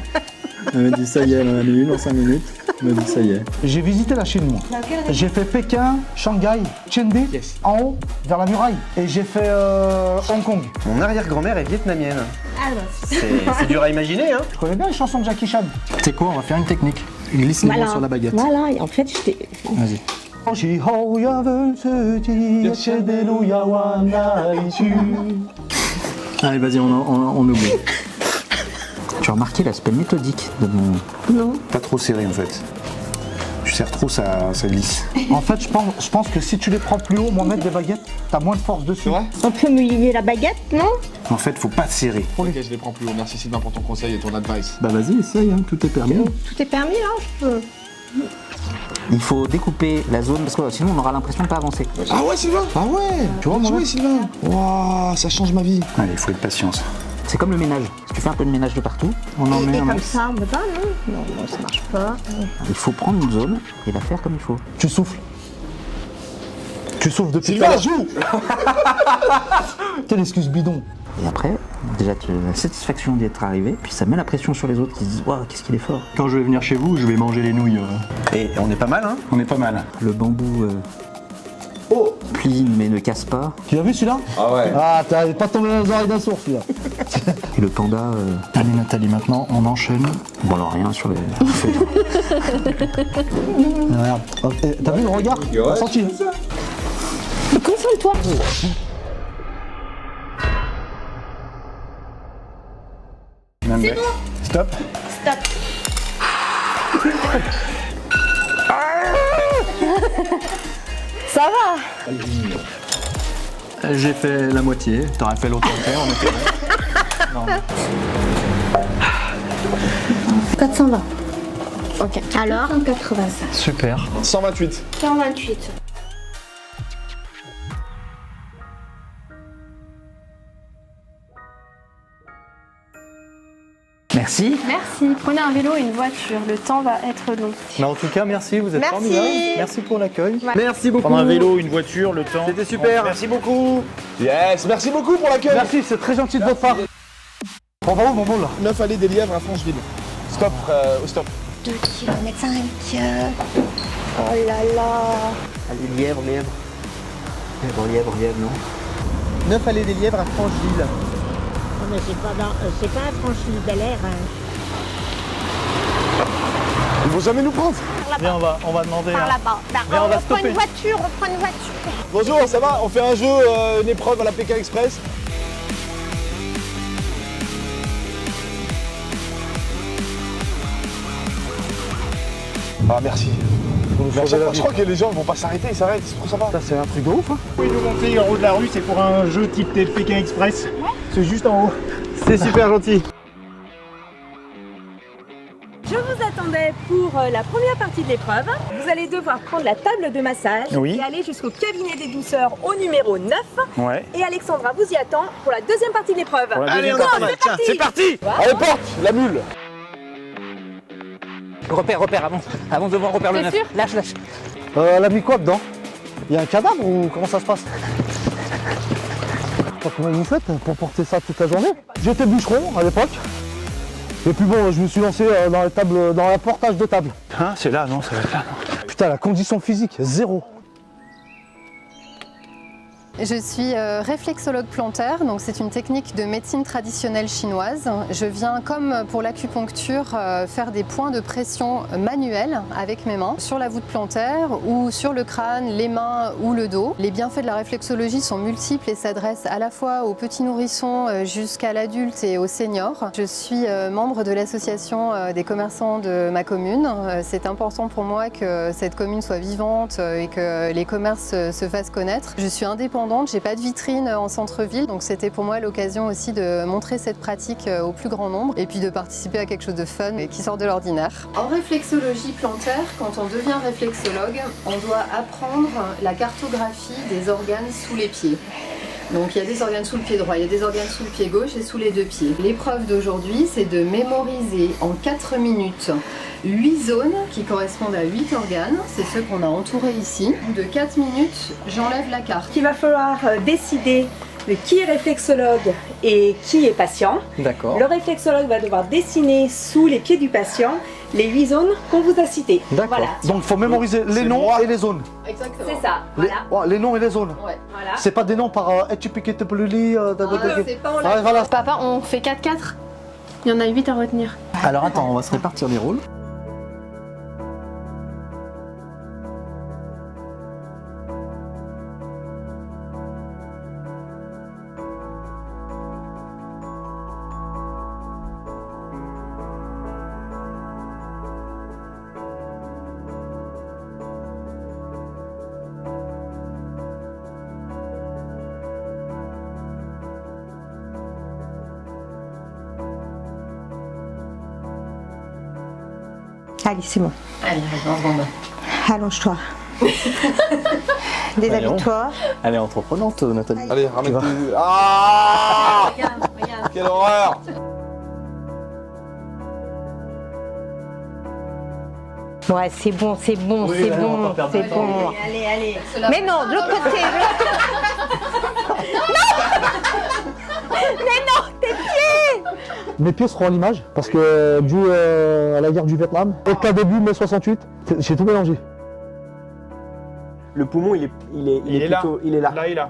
F: Elle m'a dit ça y est, elle en a mis une en 5 minutes. Elle m'a dit ça y est. J'ai visité la Chine moi. J'ai fait Pékin, Shanghai, Chengdu, en haut, vers la muraille. Et j'ai fait Hong Kong.
K: Mon arrière-grand-mère est vietnamienne.
I: Ah bah,
K: C'est dur à imaginer, hein.
F: Tu connais bien les chansons de Jackie Chan? C'est quoi, on va faire une technique. Glisse les doigts sur la baguette.
H: Voilà, et en fait, je t'ai...
F: Vas-y. Allez, vas-y, on oublie.
D: Tu as remarqué l'aspect méthodique de mon...
E: Non.
D: Pas trop serré en fait. Tu serres trop, ça glisse.
F: En fait, je pense que si tu les prends plus haut, Mohamed, des baguettes, t'as moins de force dessus.
H: On peut mouiller la baguette, non?
D: En fait, faut pas serrer.
C: Ok, je les prends plus haut. Merci Sylvain pour ton conseil et ton advice.
F: Bah vas-y, essaye, hein, tout est permis.
H: Tout est permis, là, je peux...
D: Il faut découper la zone parce que sinon on aura l'impression de pas avancer.
C: Ah ouais Sylvain. Ah ouais. Tu vois jouer Sylvain. Waouh, ça change ma vie.
D: Allez, il faut être patience. C'est comme le ménage. Si tu fais un peu de ménage de partout, on en met
H: Et
D: un
H: comme
D: max.
H: ça, on peut pas, non? Non, non, ça marche pas.
D: Il faut prendre une zone et la faire comme il faut.
F: Tu souffles. Tu souffles depuis
C: Sylvain, joue.
F: Quelle excuse bidon.
D: Et après, déjà tu as la satisfaction d'y être arrivé, puis ça met la pression sur les autres qui se disent waouh, qu'est-ce qu'il est fort.
F: Quand je vais venir chez vous, je vais manger les nouilles.
K: Et on est pas mal, hein.
D: On est pas mal. Le bambou plie mais ne casse pas.
F: Tu l'as vu celui-là? Ah ouais. Ah, t'as pas tombé dans les oreilles d'un sourd celui-là.
D: Et le panda.
F: Allez Nathalie, maintenant on enchaîne.
D: Bon alors rien sur les.
F: Regarde. T'as vu le regard? T'as senti?
H: Concentre-toi.
E: C'est bon.
F: Stop.
E: Stop.
B: Ça va.
F: J'ai fait la moitié, t'aurais fait l'autre moitié, on était bon. Non.
E: 420. Ok. Alors 185.
F: Super.
C: 128.
E: 128.
D: Merci.
E: Merci. Prenez un vélo et une voiture. Le temps va être long.
F: Mais en tout cas, merci, vous êtes
E: Merci.
F: formidables. Merci pour l'accueil.
C: Merci beaucoup.
F: Prendre un vélo, une voiture, le temps.
C: C'était super.
F: Merci beaucoup.
C: Yes, merci beaucoup pour l'accueil.
F: Merci, c'est très gentil de votre part. On va où, mon bon là
C: 9 allées des Lièvres à Francheville. Stop, au stop.
E: 2 km 5. Oh là là.
K: Allez, lièvre, lièvre. Lièvre, non.
C: 9 allées des Lièvres à Francheville.
H: Non, mais c'est pas à Francheville-Bel-Air.
C: Ils vont jamais nous prendre.
F: Viens, on va demander.
H: Par là-bas.
F: Viens, on va
H: prend
F: stopper.
H: une voiture, on prend une voiture.
C: Bonjour, ça va? On fait un jeu, une épreuve à la Pékin Express. Ah merci. Je crois que les gens vont pas s'arrêter, ils s'arrêtent, c'est trop sympa.
F: Ça c'est un truc de ouf. Hein.
O: Vous pouvez nous montrer en haut de la rue, c'est pour un jeu type Pékin Express. C'est juste en haut. C'est super gentil.
H: Je vous attendais pour la première partie de l'épreuve. Vous allez devoir prendre la table de massage
F: Oui.
H: et aller jusqu'au cabinet des douceurs au numéro 9.
F: Ouais.
H: Et Alexandra vous y attend pour la deuxième partie de l'épreuve.
C: Allez, on
H: Go,
C: attend.
H: c'est parti.
C: Allez, porte, la mule.
D: Repère, avant de voir repère le
E: T'es
D: 9.
E: sûr?
D: Lâche.
F: Elle a mis quoi dedans? Il y a un cadavre ou comment ça se passe? Comment vous faites pour porter ça toute la journée? J'étais bûcheron à l'époque. Et puis bon, je me suis lancé dans le portage de table. Hein, c'est là, non? Ça va être là, non? Putain, la condition physique, zéro.
P: Je suis réflexologue plantaire, donc c'est une technique de médecine traditionnelle chinoise. Je viens, comme pour l'acupuncture, faire des points de pression manuels avec mes mains sur la voûte plantaire ou sur le crâne, les mains ou le dos. Les bienfaits de la réflexologie sont multiples et s'adressent à la fois aux petits nourrissons jusqu'à l'adulte et aux seniors. Je suis membre de l'association des commerçants de ma commune. C'est important pour moi que cette commune soit vivante et que les commerces se fassent connaître. Je suis indépendante. J'ai pas de vitrine en centre-ville, donc c'était pour moi l'occasion aussi de montrer cette pratique au plus grand nombre et puis de participer à quelque chose de fun et qui sort de l'ordinaire. En réflexologie plantaire, quand on devient réflexologue, on doit apprendre la cartographie des organes sous les pieds. Donc il y a des organes sous le pied droit, il y a des organes sous le pied gauche et sous les deux pieds. L'épreuve d'aujourd'hui, c'est de mémoriser en 4 minutes 8 zones qui correspondent à 8 organes, c'est ceux qu'on a entourés ici. Au bout de 4 minutes, j'enlève la carte.
H: Il va falloir décider de qui est réflexologue et qui est patient.
F: D'accord.
H: Le réflexologue va devoir dessiner sous les pieds du patient les 8 zones qu'on vous a citées.
F: D'accord.
H: Voilà.
F: Donc il faut mémoriser les noms et les zones.
P: Exactement.
H: C'est ça, voilà.
F: Les noms et les zones.
P: Ouais.
H: Voilà.
F: C'est pas des noms par Etupiketepululi.
P: C'est pas en
F: Ouais, voilà.
E: Papa, on fait 4-4. Il y en a 8 à retenir.
F: Alors attends, on va se répartir les rôles.
H: Allez, c'est bon.
P: Allez, allons-y.
H: Allonge-toi. Déshabille-toi.
F: Elle est entreprenante, Nathalie.
C: Allez, ramène tes... Ah
H: Regarde.
C: Quelle horreur.
H: Ouais, c'est bon, c'est bon,
F: Oui,
H: c'est
F: allez, on va
H: bon,
F: pas perdre
H: c'est
F: de temps.
H: bon. Allez. Mais non, de l'autre côté. Mais non, tes pieds.
F: Mes pieds seront en image parce que dû à la guerre du Vietnam, au cas début mai 68, j'ai tout mélangé.
K: Le poumon, il est plutôt... Il est là.
C: Là et là.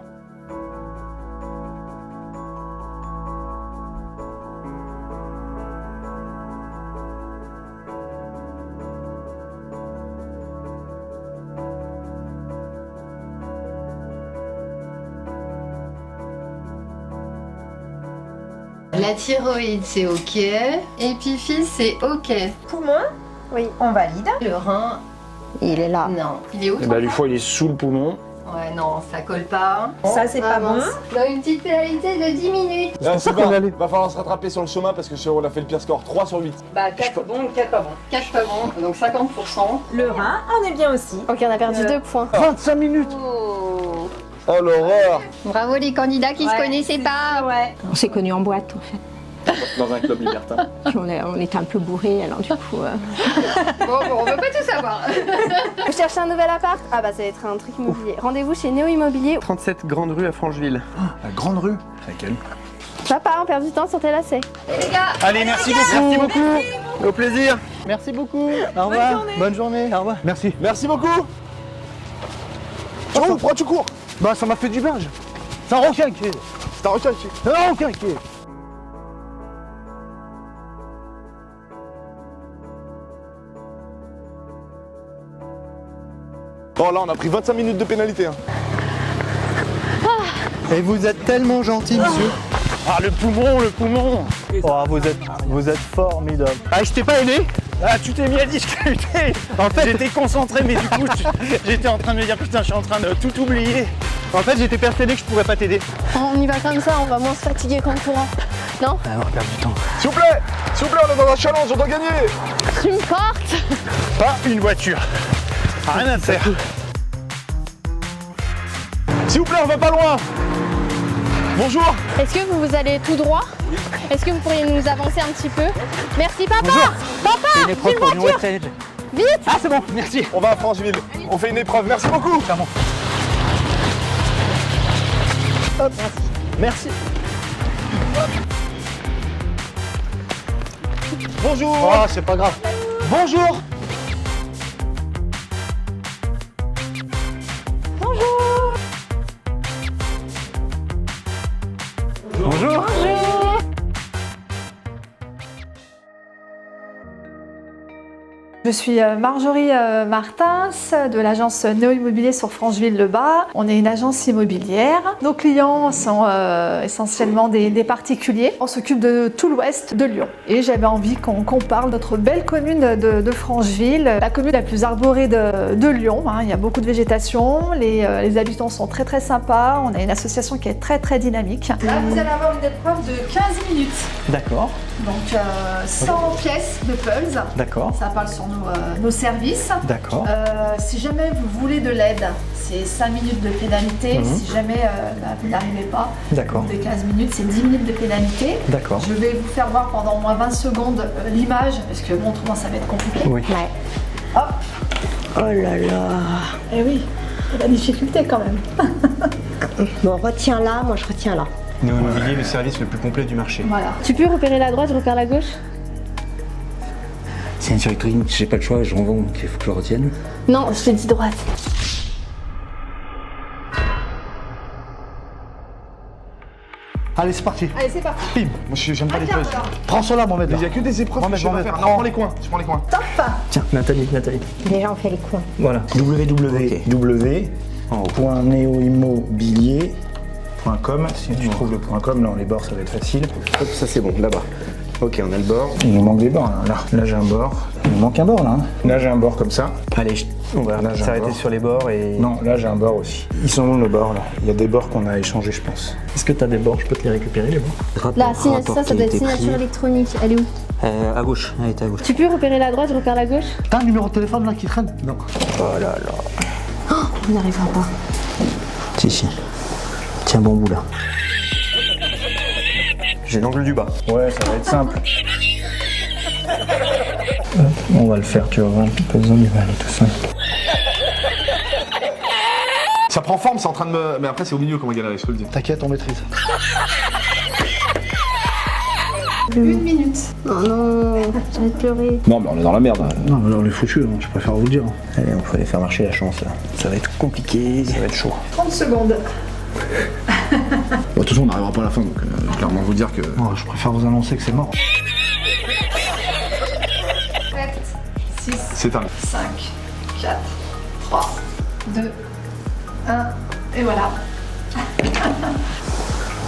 P: La thyroïde, c'est ok. Épiphyse, c'est ok.
H: Poumon, oui, on valide.
P: Le rein,
H: il est là.
P: non. Il est où
O: Et bah, du foie, il est sous le poumon.
P: Ouais, non, ça colle pas.
H: Ça, c'est pas bon.
P: Dans une petite pénalité de 10 minutes.
C: Sylvain, va falloir se rattraper sur le chemin parce que on a fait le pire score, 3 sur 8.
P: Bah, 4 bon, 4 pas bon. 4 pas bon, donc 50%.
H: Le rein, on est bien aussi.
E: Ok, on a perdu 2 points.
O: 25 minutes.
C: Oh l'horreur.
P: Bravo les candidats qui se connaissaient pas.
H: Ouais.
Q: On s'est connus en boîte en fait.
C: Dans un club libertin.
Q: Puis on était un peu bourrés, alors du coup...
P: Bon, on veut pas tout savoir.
E: Vous cherchez un nouvel appart? Ah bah ça va être un truc immobilier. Rendez-vous chez Néo Immobilier.
K: 37 Grande Rue à Francheville.
A: La grande rue. C'est laquelle?
E: Papa, on perd du temps sur tes lacets.
P: Les gars.
O: Allez, merci beaucoup. Merci beaucoup. Au plaisir. Merci beaucoup. Au revoir. Bonne journée. Au revoir. Merci.
C: Merci beaucoup. Pourquoi tu cours?
O: Bah, ça m'a fait du binge. C'est un requin qui est.
C: C'est un requin qui est.
O: C'est un requin qui est.
C: Bon, là, on a pris 25 minutes de pénalité. Hein.
O: Et vous êtes tellement gentil, monsieur. Ah, le poumon, le poumon. Oh, vous êtes formidable. Ah, je t'ai pas aidé? Ah, tu t'es mis à discuter. En fait, j'étais concentré, mais du coup, j'étais en train de me dire, putain, je suis en train de tout oublier. En fait, j'étais persuadé que je pourrais pas t'aider.
E: On y va comme ça, on va moins se fatiguer qu'en courant. Non?
O: Ah, on perd du temps.
C: S'il vous plaît, on est dans un challenge, on doit gagner.
E: Tu me portes?
O: Pas une voiture. Rien à faire.
C: S'il vous plaît, on va pas loin. Bonjour.
E: Est-ce que vous allez tout droit? Est-ce que vous pourriez nous avancer un petit peu? Merci papa.
O: Bonjour.
E: Papa,
O: C'est une épreuve
E: une
O: pour Lyon
E: voiture.
O: West Challenge.
E: Vite.
O: Ah, c'est bon, merci.
C: On va à Francheville. On fait une épreuve. Merci beaucoup.
O: Clairement. Hop. Merci.
C: Bonjour.
O: Oh, c'est pas grave. Bonjour. Bonjour.
J: Je suis Marjorie Martins de l'agence Néo Immobilier sur Francheville-le-Bas. On est une agence immobilière. Nos clients sont essentiellement des particuliers. On s'occupe de tout l'ouest de Lyon. Et j'avais envie qu'on parle de notre belle commune de Francheville, la commune la plus arborée de Lyon. Hein. Il y a beaucoup de végétation, les habitants sont très très sympas. On a une association qui est très très dynamique. Là, vous allez avoir une épreuve de 15 minutes.
O: D'accord.
J: Donc 100 pièces de puzzle.
O: D'accord.
J: Ça parle sur nos services.
O: D'accord.
J: Si jamais vous voulez de l'aide, c'est 5 minutes de pénalité. Si jamais vous n'arrivez pas,
O: D'accord.
J: des 15 minutes, c'est 10 minutes de pénalité.
O: D'accord.
J: Je vais vous faire voir pendant au moins 20 secondes l'image, parce que bon, autrement ça va être compliqué.
O: Oui.
J: Ouais. Hop.
Q: Oh là là.
J: Eh oui, il y a la difficulté quand même.
Q: Bon, retiens là, moi je retiens là.
K: Néo Immobilier, le service le plus complet du marché.
J: Voilà.
E: Tu peux repérer la droite, je repère la gauche?
D: C'est une série clinique, j'ai pas le choix, j'en vends, donc il faut que je le retienne.
E: Non, je t'ai dit droite.
O: Allez, c'est parti.
J: Allez, c'est parti.
O: Bim. Moi, j'aime pas les
J: Regarde,
O: puzzles.
J: alors.
O: Prends cela, Mohamed.
C: Il y a que des épreuves que je sais pas faire. Non, je prends les coins. Je prends les coins.
J: Top.
K: Tiens, Nathalie.
Q: Déjà on fait les coins.
K: Voilà. www.neoimmobilier.com. Si tu trouves le .com, là, les bords, ça va être facile. Hop, ça c'est bon, là-bas. Ok, on a le bord.
O: Il nous manque des bords, là. Là, j'ai un bord. Il nous manque un bord, là. Hein. Là, j'ai un bord comme ça.
K: Allez, on va
O: Là, j'ai un
K: s'arrêter
O: bord.
K: sur les bords et...
O: Non, là, j'ai un bord aussi. Ils sont où, nos bords, là? Il y a des bords qu'on a échangés, je pense.
K: Est-ce que t'as des bords? Je peux te les récupérer, les bords?
E: La signature, ça doit être signature électronique. Elle est où?
D: À gauche, elle était à gauche.
E: Tu peux repérer la droite, je repère la gauche?
O: T'as un numéro de téléphone, là, qui traîne? Non.
K: Oh là là.
E: Oh, on n'y arrivera pas.
D: Si. Tiens, bon bout là.
K: J'ai l'angle du bas.
O: Ouais, ça va être simple. Hop, on va le faire, tu vas voir, pas besoin du mal et tout ça.
C: Ça prend forme, c'est en train de me. Mais après, c'est au milieu qu'on va galérer, je te le dis.
O: T'inquiète, on maîtrise.
J: 1 minute.
E: Oh non, j'ai envie de pleurer.
C: Non, mais on est dans la merde.
O: Non, mais là, on est foutu, hein, je préfère vous le dire.
K: Allez, on faut aller faire marcher la chance, là. Ça va être compliqué, ça va être chaud.
J: 30 secondes.
C: Bon, de toute façon, on n'arrivera pas à la fin, donc je vais clairement vous dire que.
O: Oh, je préfère vous annoncer que c'est mort.
J: 7, 6,
C: C'est terminé.
J: 5, 4, 3, 2, 1, et voilà.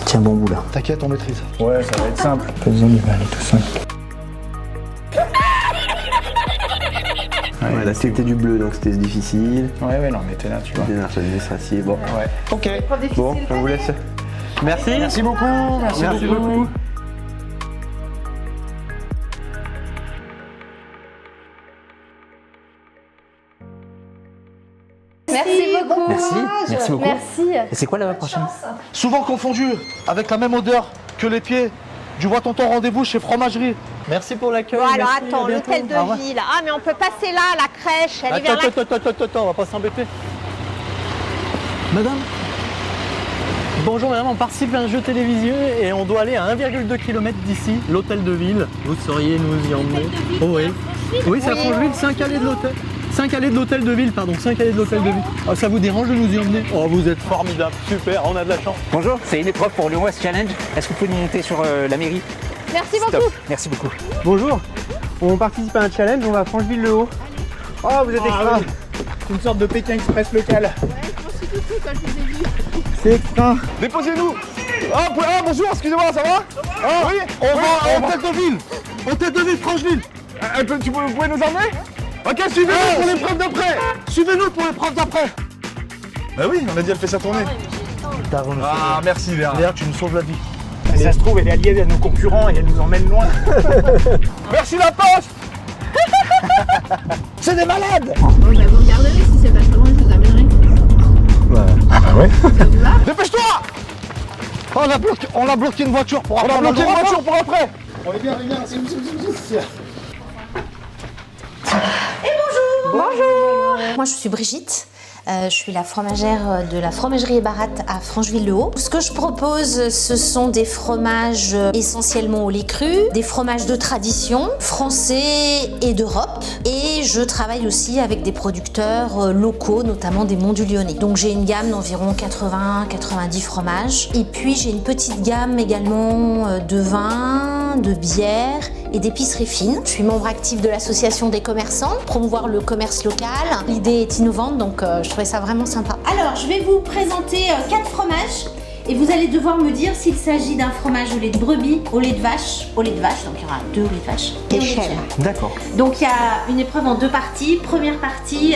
D: Tiens bon bout là.
O: T'inquiète, on maîtrise.
A: Ouais, ça va être simple.
O: Pas besoin du mal et tout ça.
K: Ouais, là c'était du bleu donc c'était difficile.
A: Ouais, non, mais t'es là, tu vois.
K: Démarche administrative, bon.
A: Ouais.
K: Ok, bon, on vous laisse. Merci.
A: Merci beaucoup. Merci beaucoup.
E: Merci beaucoup.
D: Merci beaucoup.
E: Merci.
D: Et c'est quoi la prochaine?
O: Souvent confondu avec la même odeur que les pieds du Vois Tonton Rendez-vous chez Fromagerie. Merci pour l'accueil.
Q: Bon, alors
O: merci,
Q: attends,
O: à bientôt.
Q: l'hôtel de
O: Au revoir.
Q: ville. Ah, mais on peut passer là, la crèche, elle est vers la...
O: Attends, on va pas s'embêter. Madame. Bonjour madame, on participe à un jeu télévisé et on doit aller à 1,2 km d'ici, l'hôtel de ville. Vous sauriez nous y emmener? Oh oui. Oui, c'est à Francheville, 5 allées de l'hôtel. 5 allées de l'hôtel de ville, pardon, 5 allées de l'hôtel de ville. Oh, ça vous dérange de nous y emmener? Oh, vous êtes formidable, super, on a de la chance.
D: Bonjour, c'est une épreuve pour Lyon West Challenge. Est-ce que vous pouvez nous monter sur la mairie?
E: Merci
D: Stop.
E: beaucoup.
D: Merci beaucoup.
K: Bonjour, on participe à un challenge, on va à Francheville-le-Haut. Oh, vous êtes extra.
O: C'est une sorte de Pékin Express local.
K: C'est extra.
C: Déposez-nous. Ah, bonjour, excusez-moi, ça va? Ah, oui,
O: On va en tête de ville. En tête de ville, Francheville.
C: Vous pouvez nous emmener? Ok, suivez-nous pour l'épreuve d'après.
O: Suivez-nous pour l'épreuve d'après.
C: Bah oui, on a dit elle fait sa tournée. Ah, merci Léa.
O: Léa, tu nous sauves la vie.
F: Ça se trouve, elle est alliée à nos concurrents et elle nous emmène loin.
C: Merci la poste.
O: C'est des malades.
E: Bon, bah, vous regarderez si c'est pas trop loin, je vous amènerai.
C: Ah ouais?
E: Ça vous va?
C: Dépêche-toi.
O: On a bloqué une voiture pour
C: On a
O: après.
C: bloqué une voiture pour après.
O: On est bien, c'est
R: Bonjour. Moi je suis Brigitte, je suis la fromagère de la fromagerie et Baratte à Francheville-le-Haut. Ce que je propose, ce sont des fromages essentiellement au lait cru, des fromages de tradition, français et d'Europe. Et je travaille aussi avec des producteurs locaux, notamment des Monts du Lyonnais. Donc j'ai une gamme d'environ 80-90 fromages. Et puis j'ai une petite gamme également de vins, de bières et d'épiceries fines. Je suis membre actif de l'association des commerçants, promouvoir le commerce local. L'idée est innovante, donc je trouvais ça vraiment sympa. Alors, je vais vous présenter 4 fromages et vous allez devoir me dire s'il s'agit d'un fromage au lait de brebis, au lait de vache, donc il y aura 2 au lait de vache et au lait de chèvre.
D: D'accord.
R: Donc il y a une épreuve en 2 parties. Première partie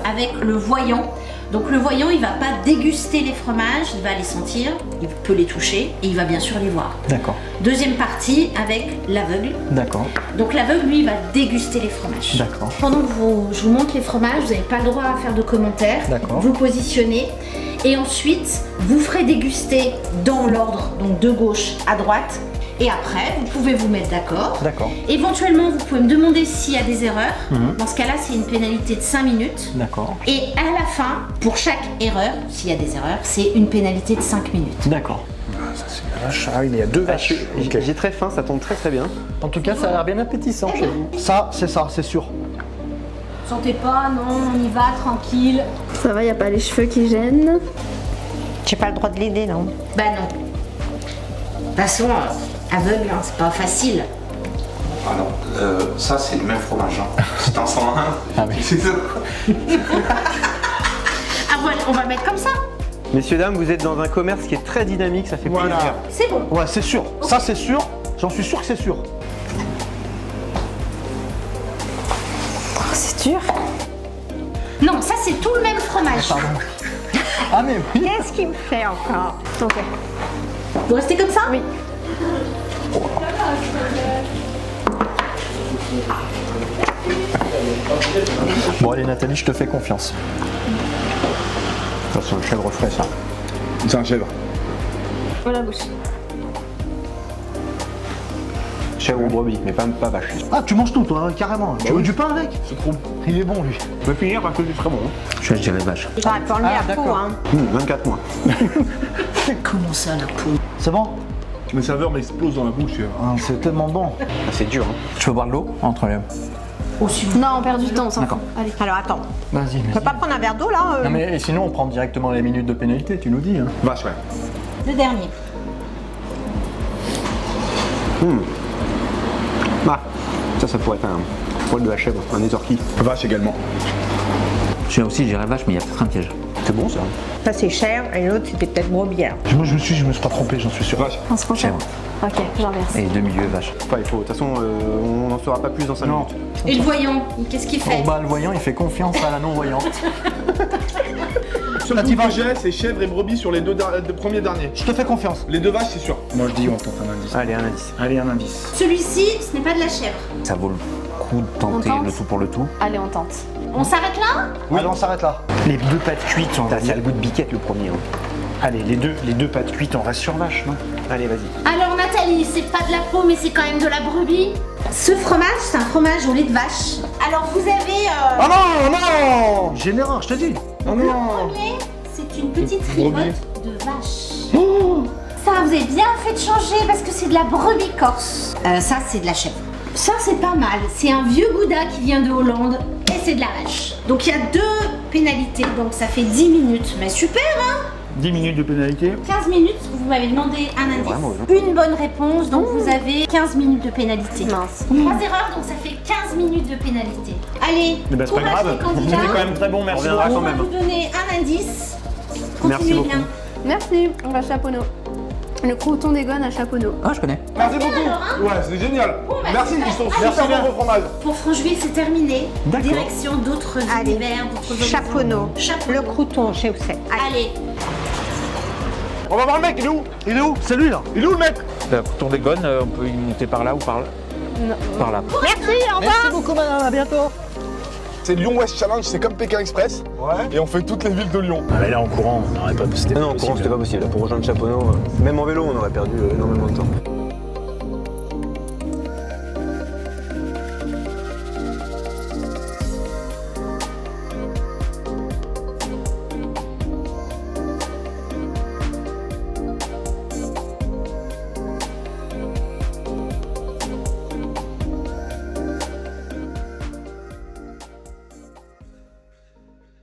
R: avec le voyant. Donc le voyant, il va pas déguster les fromages, il va les sentir, il peut les toucher et il va bien sûr les voir.
D: D'accord.
R: Deuxième partie avec l'aveugle.
D: D'accord.
R: Donc l'aveugle, lui, il va déguster les fromages.
D: D'accord.
R: Pendant que je vous montre les fromages, vous n'avez pas le droit à faire de commentaires.
D: D'accord.
R: Vous positionnez et ensuite vous ferez déguster dans l'ordre, donc de gauche à droite. Et après, vous pouvez vous mettre d'accord.
D: D'accord.
R: Éventuellement, vous pouvez me demander s'il y a des erreurs.
D: Mhm.
R: Dans ce cas-là, c'est une pénalité de 5 minutes.
D: D'accord.
R: Et à la fin, pour chaque erreur, s'il y a des erreurs, c'est une pénalité de 5 minutes.
D: D'accord.
O: Ah, il y a 2 vaches.
K: J'ai très faim, ça tombe très très bien.
O: En tout cas, ça a l'air bien appétissant chez vous. Ça, c'est sûr.
R: Sentez pas, non, on y va, tranquille.
E: Ça va, y a pas les cheveux qui gênent.
Q: J'ai pas le droit de l'aider, non?
R: Bah non. De toute façon, aveugle, hein, c'est pas facile.
S: Alors, ça c'est le même fromage. Hein. C'est en 101. Ah oui. C'est ça.
R: Ah voilà, on va le mettre comme ça.
K: Messieurs, dames, vous êtes dans un commerce qui est très dynamique, ça fait plaisir.
R: C'est bon.
O: Ouais, c'est sûr. Okay. Ça, c'est sûr. J'en suis sûr que c'est sûr.
R: Oh, c'est dur. Non, ça c'est tout le même fromage.
O: Pardon. Ah mais oui.
Q: Qu'est-ce qu'il me fait encore?
R: Ok. Vous restez comme ça?
E: Oui.
O: Bon allez Nathalie, je te fais confiance.
K: Ça, c'est un chèvre frais, ça.
C: C'est un chèvre.
E: Dans la bouche.
K: Chèvre ou brebis, mais pas vache.
O: Ah, tu manges tout toi, hein, carrément. Tu veux du pain avec?
C: C'est trop.
O: Il est bon lui.
K: Je vais finir parce que c'est très bon. Je dirais vache.
Q: J'aurais pas enlevé la peau, hein.
K: 24 mois.
R: Comment ça, la peau?
O: C'est bon?
C: Le serveur m'explose dans la bouche.
O: Ah, c'est tellement bon.
K: Ah, c'est dur, hein.
D: Tu veux boire de l'eau entre les...
E: Non, on perd du temps, on s'en fout. Allez.
Q: Alors attends,
O: Vas-y,
Q: on peut pas prendre un verre d'eau là?
O: Non mais sinon on prend directement les minutes de pénalité, tu nous dis. Hein.
C: Vache, ouais.
R: Le dernier.
K: Ah, ça pourrait être un poil de la chèvre, un étorquis.
C: Vache également.
D: Je suis aussi, je dirais vache, mais il y a peut-être un piège.
K: C'est bon ça.
Q: Ça c'est cher et l'autre c'était peut-être brebis.
O: Moi je me suis pas trompé, j'en suis sûr.
E: On se concentre. Ok, j'inverse.
D: Et deux milieux vache.
K: Enfin, il faut, de toute façon, on n'en saura pas plus dans 5 minutes.
E: Et le voyant, qu'est-ce qu'il fait?
O: Le voyant, il fait confiance à la non-voyante.
C: Sur le coup que j'ai, c'est chèvre et brebis sur les deux premiers derniers.
O: Je te fais confiance.
C: Les deux vaches, c'est sûr.
O: Moi je dis on tente un indice.
K: Allez, un indice.
O: Allez, un indice.
E: Celui-ci, ce n'est pas de la chèvre.
D: Ça vaut le coup de tenter
E: On tente
D: le tout pour le tout.
E: Allez, on tente. On s'arrête là?
O: Oui, allez, on s'arrête là. Les deux pâtes cuites, on va
K: Ça a le goût de biquette le premier. Hein.
O: Allez, les deux pâtes cuites, on reste sur vache, non?
K: Allez, vas-y.
E: Alors Nathalie, c'est pas de la peau, mais c'est quand même de la brebis. Ce fromage, c'est un fromage au lait de vache. Alors vous avez...
O: Oh non, non! J'ai une erreur, je te dis.
E: Le premier, c'est une petite ribote de vache. Ça, vous avez bien fait de changer parce que c'est de la brebis corse. Ça, c'est de la chèvre. Ça, c'est pas mal. C'est un vieux gouda qui vient de Hollande et c'est de la vache. Donc il y a 2 pénalités, donc ça fait 10 minutes. Mais super, hein?
O: 10 minutes de pénalité.
E: 15 minutes, vous m'avez demandé un indice.
K: Vraiment,
E: Une bonne réponse, donc vous avez 15 minutes de pénalité. Mince. 3 erreurs, donc ça fait 15 minutes de pénalité. Allez,
O: Mais c'est pas
E: courage
O: grave.
E: les candidats.
O: C'était quand même très bon, merci.
K: On reviendra
E: On
K: quand
E: va
K: même.
E: vous donner un indice.
K: Merci
E: Continuez
K: beaucoup.
E: bien.
N: Merci, on va chaponneau. Le crouton des gones à chaponneau.
D: Ah, je connais.
C: Merci beaucoup.
E: alors, hein.
C: Ouais, c'est génial.
E: Bon, bah,
C: Merci,
E: super.
C: ils sont
E: Allez,
C: super bons vos fromages.
E: Pour Francheville, c'est terminé.
D: D'accord.
E: Direction d'autres univers, d'autres horizons.
Q: Chaponneau.
E: Chaponneau.
Q: Le crouton, je sais où c'est.
E: Allez.
C: On va voir le mec, il est où?
O: Il est où? C'est lui là.
C: Il est où le mec?
D: Pour des gones, on peut y monter par là ou par là. Par là.
Q: Merci, au revoir.
O: Merci beaucoup, madame, à bientôt.
C: C'est Lyon West Challenge, c'est comme Pékin Express. Ouais. Et on fait toutes les villes de Lyon.
O: Ah, mais là en courant, on n'aurait pas. C'était
K: Non, en courant, c'était pas possible. Pour rejoindre Chaponneau, même en vélo, on aurait perdu énormément de temps.